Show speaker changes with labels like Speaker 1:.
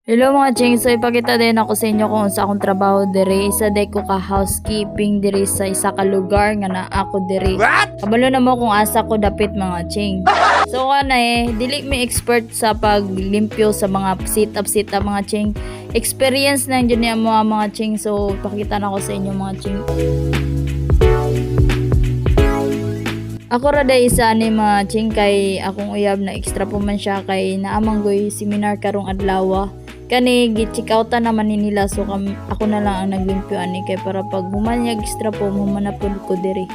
Speaker 1: Hello mga ching, so ipakita din ako sa inyo kung sa akong trabaho diri. Isa day ko ka housekeeping diri sa isa ka lugar nga na ako diri. Kabalo na mo kung asa ko dapit mga ching. So dili mi expert sa paglimpyo sa mga sit up mga ching. Experience lang dyan niya mga ching, so pakita na ko sa inyo mga ching. Ako ra day isa ni mga ching kay akong uyab na extra po man siya kay naamang goy seminar karong adlaw. Kani gi-check out naman ni nila so ako na lang ang naglimpyo ani kay para pag humanyag extra po humanapod ko diri.